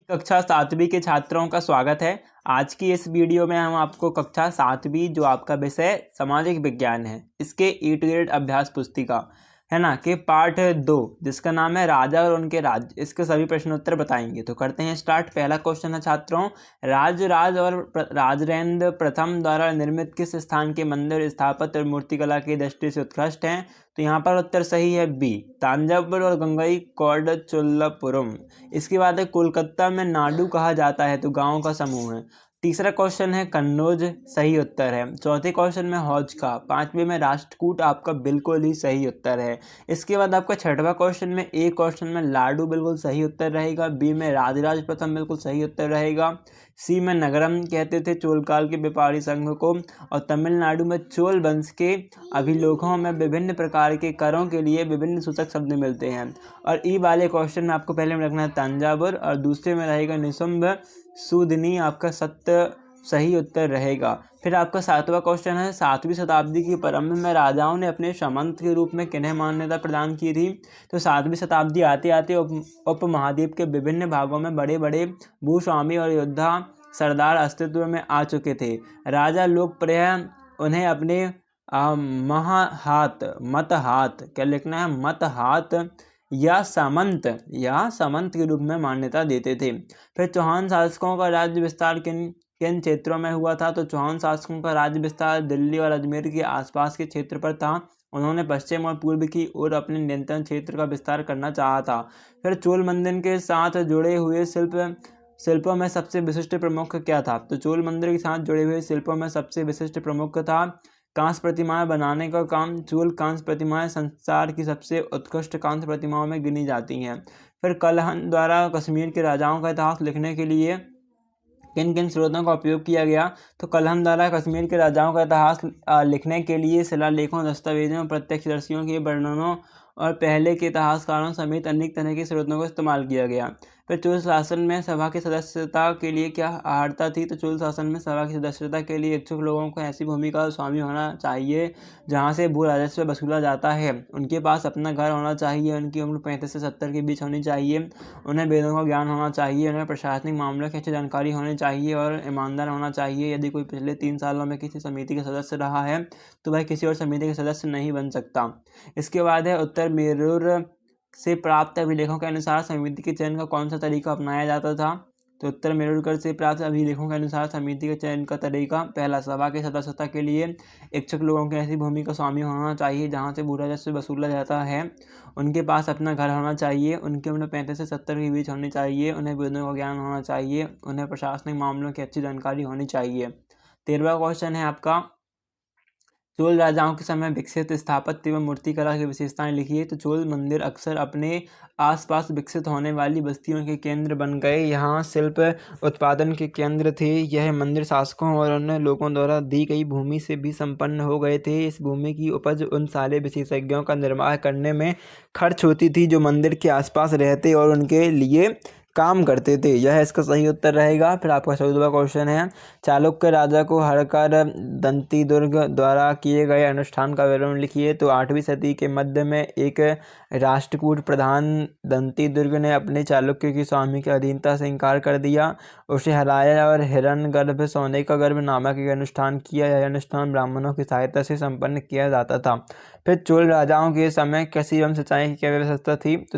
कक्षा 7वीं के छात्रों का स्वागत है। आज की इस वीडियो में हम आपको कक्षा 7वीं जो आपका विषय सामाजिक विज्ञान है, इसके ई टू जेड अभ्यास पुस्तिका है ना के पार्ट 2 जिसका नाम है राजा और उनके राज्य, इसके सभी प्रश्नोत्तर बताएंगे। तो करते हैं स्टार्ट। पहला क्वेश्चन है छात्रों, राज और राजेंद्र प्रथम द्वारा निर्मित किस स्थान के मंदिर स्थापत्य और मूर्तिकला की दृष्टि से उत्कृष्ट हैं? तो यहाँ पर उत्तर सही है बी, तांजावुर और गंगई कोडचुल्लापुरम। इसके बाद है कोलकाता में नाडू कहा जाता है, तो गाँव का समूह है। तीसरा क्वेश्चन है कन्नौज, सही उत्तर है। चौथे क्वेश्चन में हौज का। पांचवें में राष्ट्रकूट आपका बिल्कुल ही सही उत्तर है। इसके बाद आपका छठवां क्वेश्चन में ए क्वेश्चन में लाडू बिल्कुल सही उत्तर रहेगा। बी में राजराज प्रथम बिल्कुल सही उत्तर रहेगा। सी में नगरम कहते थे चोलकाल के व्यापारी संघ को। और तमिलनाडु में चोल वंश के अभिलेखों में विभिन्न प्रकार के करों के लिए विभिन्न सूचक शब्द मिलते हैं। और ई वाले क्वेश्चन में आपको पहले में रखना है तंजावुर और दूसरे में रहेगा निशुंभ सूदनी, आपका सत्य सही उत्तर रहेगा। फिर आपका सातवां क्वेश्चन है 7वीं शताब्दी के प्रारंभ में राजाओं ने अपने सामंत के रूप में किन्हें मान्यता प्रदान की थी? तो 7वीं शताब्दी आते आते उपमहाद्वीप के विभिन्न भागों में बड़े बड़े भूस्वामी और योद्धा सरदार अस्तित्व में आ चुके थे। राजा लोकप्रिय उन्हें अपने मतहात क्या लिखना है मतहात या सामंत के रूप में मान्यता देते थे। फिर चौहान शासकों का राज्य विस्तार किन किन क्षेत्रों में हुआ था? तो चौहान शासकों का राज्य विस्तार दिल्ली और अजमेर के आसपास के क्षेत्र पर था। उन्होंने पश्चिम और पूर्व की ओर अपने नियंत्रण क्षेत्र का विस्तार करना चाहा था। फिर चोल मंदिर के साथ जुड़े हुए शिल्पों में सबसे विशिष्ट प्रमुख क्या था? तो चोल मंदिर के साथ जुड़े हुए शिल्पों में सबसे विशिष्ट प्रमुख था कांस्य प्रतिमाएं बनाने का काम। चोल कांस्य प्रतिमाएं संसार की सबसे उत्कृष्ट कांस्य प्रतिमाओं में गिनी जाती हैं। फिर कलहन द्वारा कश्मीर के राजाओं का इतिहास लिखने के लिए किन किन स्रोतों का उपयोग किया गया? तो कलहन द्वारा कश्मीर के राजाओं का इतिहास लिखने के लिए शिलालेखों, दस्तावेजों, प्रत्यक्षदर्शियों के वर्णनों और पहले के इतिहासकारों समेत अनेक तरह के स्रोतों का इस्तेमाल किया गया। फिर चोल शासन में सभा की सदस्यता के लिए क्या अर्हता थी? तो चोल शासन में सभा की सदस्यता के लिए इच्छुक लोगों को ऐसी भूमि का स्वामी होना चाहिए जहां से भू राजस्व वसूला जाता है। उनके पास अपना घर होना चाहिए। उनकी उम्र 35 से 70 के बीच होनी चाहिए। उन्हें वेदों का ज्ञान होना चाहिए। उन्हें प्रशासनिक मामलों की अच्छी जानकारी होनी चाहिए और ईमानदार होना चाहिए। यदि कोई पिछले 3 सालों में किसी समिति का सदस्य रहा है तो वह किसी और समिति का सदस्य नहीं बन सकता। इसके बाद है उत्तर मेरूर से प्राप्त अभिलेखों के अनुसार समिति के चयन का कौन सा तरीका अपनाया जाता था? तो उत्तर मेरूरगढ़ से प्राप्त अभिलेखों के अनुसार समिति के चयन का तरीका पहला, सभा की सदस्यता के लिए इच्छुक लोगों को ऐसी भूमि का स्वामी होना चाहिए जहां से भू राजस्व वसूला जाता है। उनके पास अपना घर होना चाहिए। उनकी उम्र 35 से 70 के बीच होनी चाहिए। उन्हें वेदों का ज्ञान होना चाहिए। उन्हें प्रशासनिक मामलों की अच्छी जानकारी होनी चाहिए। 13वां क्वेश्चन है आपका, चोल राजाओं के समय विकसित स्थापत्य एवं मूर्तिकला की विशेषताएं लिखिए। तो चोल मंदिर अक्सर अपने आसपास विकसित होने वाली बस्तियों के केंद्र बन गए। यहाँ शिल्प उत्पादन के केंद्र थे। यह मंदिर शासकों और अन्य लोगों द्वारा दी गई भूमि से भी संपन्न हो गए थे। इस भूमि की उपज उन सारे विशेषज्ञों का निर्वाह करने में खर्च होती थी जो मंदिर के आसपास रहते और उनके लिए काम करते थे। यह इसका सही उत्तर रहेगा। फिर आपका 14वां क्वेश्चन है, चालुक्य राजा को हरकर दंतीदुर्ग द्वारा किए गए अनुष्ठान का विवरण लिखिए। तो 8वीं सदी के मध्य में एक राष्ट्रकूट प्रधान दंतीदुर्ग ने अपने चालुक्य की स्वामी की अधीनता से इनकार कर दिया। उसे हराया और हिरण्यगर्भ सोने का गर्भ नामक एक अनुष्ठान किया। यह अनुष्ठान ब्राह्मणों की सहायता से संपन्न किया जाता था। फिर चोल राजाओं के समय कृषि एवं सिंचाई की क्या व्यवस्था थी? तो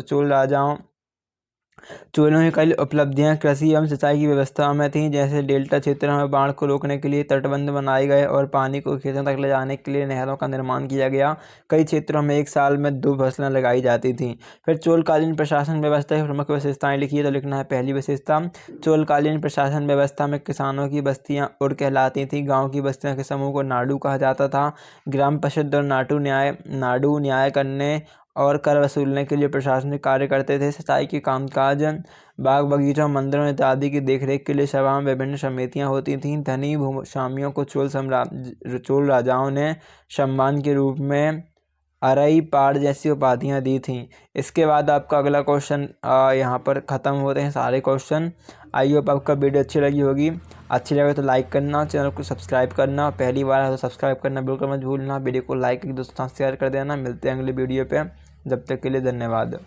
चोलों की कई उपलब्धियां कृषि एवं सिंचाई की व्यवस्था में थीं, जैसे डेल्टा क्षेत्रों में बाढ़ को रोकने के लिए तटबंध बनाए गए और पानी को खेतों तक ले जाने के लिए नहरों का निर्माण किया गया। कई क्षेत्रों में एक साल में 2 फसलें लगाई जाती थीं। फिर चोलकालीन प्रशासन व्यवस्था की प्रमुख विशेषताएं लिखिए। तो लिखना है पहली विशेषता, चोलकालीन प्रशासन व्यवस्था में किसानों की बस्तियां उड़ कहलाती थीं। गाँव की बस्तियों के समूह को नाडू कहा जाता था। ग्राम परिषद और नाडू न्याय करने और कर वसूलने के लिए प्रशासनिक कार्य करते थे। सिंचाई के कामकाज, बाग बगीचों, मंदिरों इत्यादि की देखरेख के लिए सभा में विभिन्न समितियां होती थीं। धनी भूस्वामियों को चोल राजाओं ने सम्मान के रूप में अरई पाड़ जैसी उपाधियां दी थीं। इसके बाद आपका अगला क्वेश्चन यहाँ पर ख़त्म होते हैं सारे क्वेश्चन। आई होप आपका वीडियो अच्छी लगी होगी। अच्छी लगे तो लाइक करना, चैनल को सब्सक्राइब करना, पहली बार है तो सब्सक्राइब करना बिल्कुल मत भूलना। वीडियो को लाइक करके दोस्तों शेयर कर देना। मिलते हैं अगले वीडियो पे, जब तक के लिए धन्यवाद।